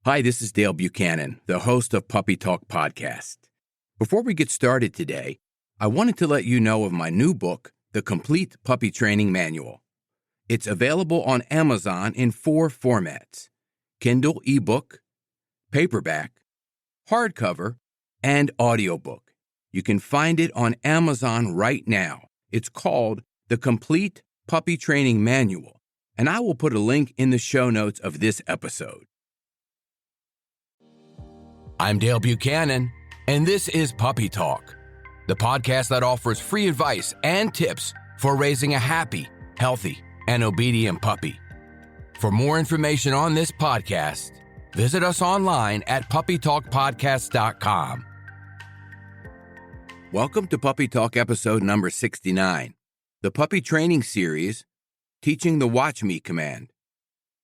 Hi, this is Dale Buchanan, the host of Puppy Talk Podcast. Before we get started today, I wanted to let you know of my new book, The Complete Puppy Training Manual. It's available on Amazon in 4 formats: Kindle ebook, paperback, hardcover, and audiobook. You can find it on Amazon right now. It's called The Complete Puppy Training Manual, and I will put a link in the show notes of this episode. I'm Dale Buchanan, and this is Puppy Talk, the podcast that offers free advice and tips for raising a happy, healthy, and obedient puppy. For more information on this podcast, visit us online at puppytalkpodcast.com. Welcome to Puppy Talk episode number 69, the puppy training series, Teaching the Watch Me command.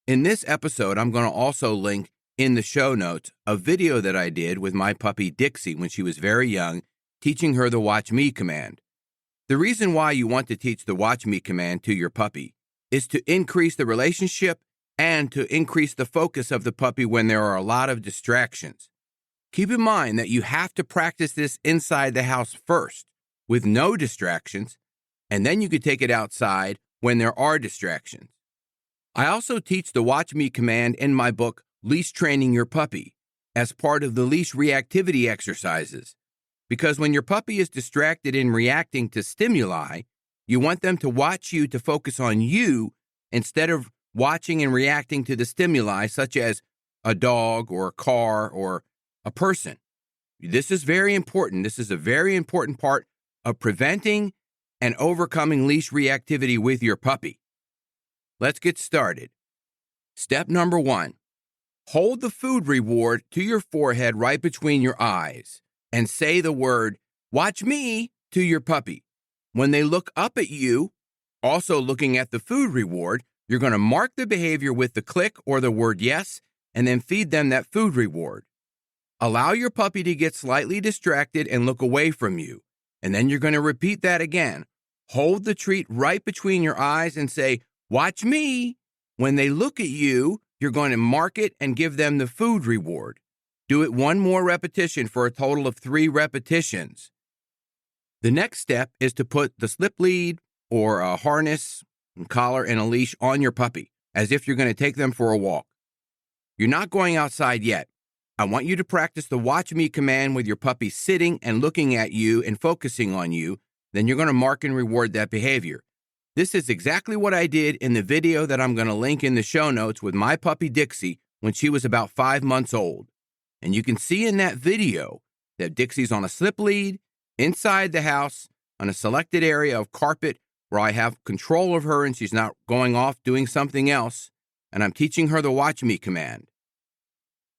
In this episode, I'm going to also link in the show notes a video that I did with my puppy Dixie when she was very young, teaching her the Watch Me command. The reason why you want to teach the Watch Me command to your puppy is to increase the relationship and to increase the focus of the puppy when there are a lot of distractions. Keep in mind that you have to practice this inside the house first with no distractions, and then you could take it outside when there are distractions. I also teach the Watch Me command in my book, Leash Training Your Puppy, as part of the leash reactivity exercises. Because when your puppy is distracted in reacting to stimuli, you want them to watch you to focus on you instead of watching and reacting to the stimuli such as a dog or a car or a person. This is very important. This is a very important part of preventing and overcoming leash reactivity with your puppy. Let's get started. Step number 1. Hold the food reward to your forehead right between your eyes and say the word, "Watch me," to your puppy. When they look up at you, also looking at the food reward, you're going to mark the behavior with the click or the word yes, and then feed them that food reward. Allow your puppy to get slightly distracted and look away from you. And then you're going to repeat that again. Hold the treat right between your eyes and say, "Watch me." When they look at you, you're going to mark it and give them the food reward. Do it one more repetition for a total of 3 repetitions. The next step is to put the slip lead or a harness and collar and a leash on your puppy, as if you're going to take them for a walk. You're not going outside yet. I want you to practice the Watch Me command with your puppy sitting and looking at you and focusing on you. Then you're going to mark and reward that behavior. This is exactly what I did in the video that I'm going to link in the show notes with my puppy Dixie when she was about 5 months old. And you can see in that video that Dixie's on a slip lead inside the house on a selected area of carpet where I have control of her and she's not going off doing something else. And I'm teaching her the Watch Me command.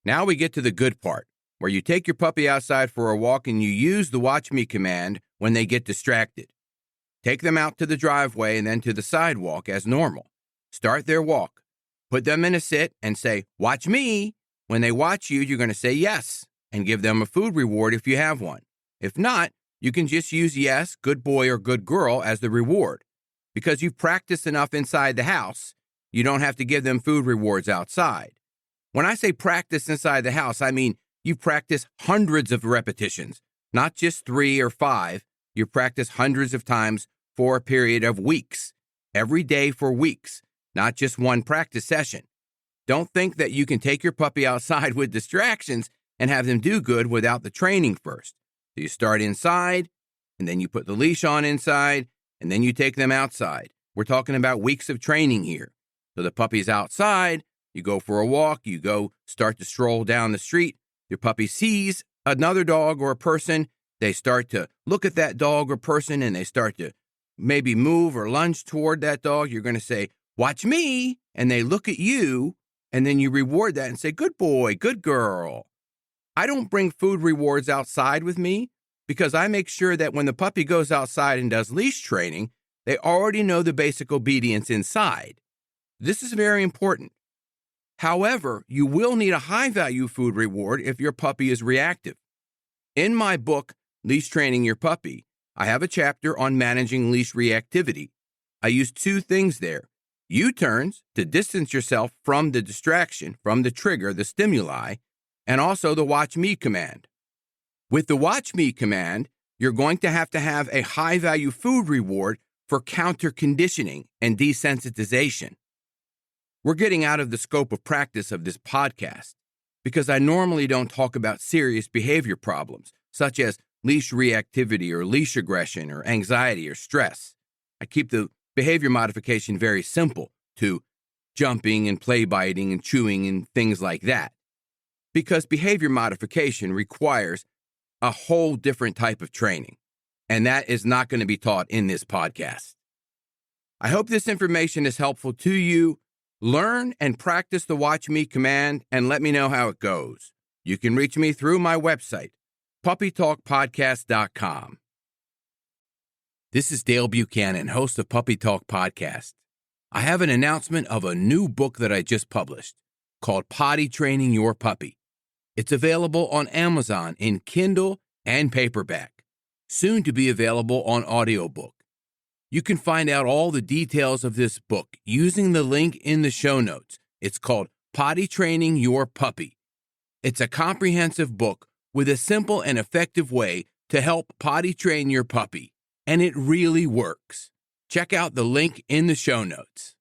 Now we get to the good part, where you take your puppy outside for a walk and you use the Watch Me command when they get distracted. Take them out to the driveway and then to the sidewalk as normal. Start their walk. Put them in a sit and say, "Watch me." When they watch you, you're going to say yes and give them a food reward if you have one. If not, you can just use yes, good boy or good girl as the reward. Because you've practiced enough inside the house, you don't have to give them food rewards outside. When I say practice inside the house, I mean you practice hundreds of repetitions, not just 3 or 5. You practice hundreds of times for a period of weeks, every day for weeks, not just one practice session. Don't think that you can take your puppy outside with distractions and have them do good without the training first. So you start inside, and then you put the leash on inside, and then you take them outside. We're talking about weeks of training here. So the puppy's outside, you go for a walk, you go start to stroll down the street, your puppy sees another dog or a person, they start to look at that dog or person and they start to maybe move or lunge toward that dog. You're going to say, "Watch me." And they look at you and then you reward that and say, "Good boy, good girl." I don't bring food rewards outside with me because I make sure that when the puppy goes outside and does leash training, they already know the basic obedience inside. This is very important. However, you will need a high-value food reward if your puppy is reactive. In my book, Leash Training Your Puppy, I have a chapter on managing leash reactivity. I use 2 things there. U-turns to distance yourself from the distraction, from the trigger, the stimuli, and also the watch me command. With the watch me command, you're going to have a high-value food reward for counter-conditioning and desensitization. We're getting out of the scope of practice of this podcast because I normally don't talk about serious behavior problems, such as leash reactivity or leash aggression or anxiety or stress. I keep the behavior modification very simple to jumping and play biting and chewing and things like that, because behavior modification requires a whole different type of training, and that is not going to be taught in this podcast. I hope this information is helpful to you. Learn and practice the Watch Me command and let me know how it goes. You can reach me through my website, puppytalkpodcast.com. This is Dale Buchanan, host of Puppy Talk Podcast. I have an announcement of a new book that I just published called Potty Training Your Puppy. It's available on Amazon in Kindle and paperback, soon to be available on audiobook. You can find out all the details of this book using the link in the show notes. It's called Potty Training Your Puppy. It's a comprehensive book with a simple and effective way to help potty train your puppy, and it really works. Check out the link in the show notes.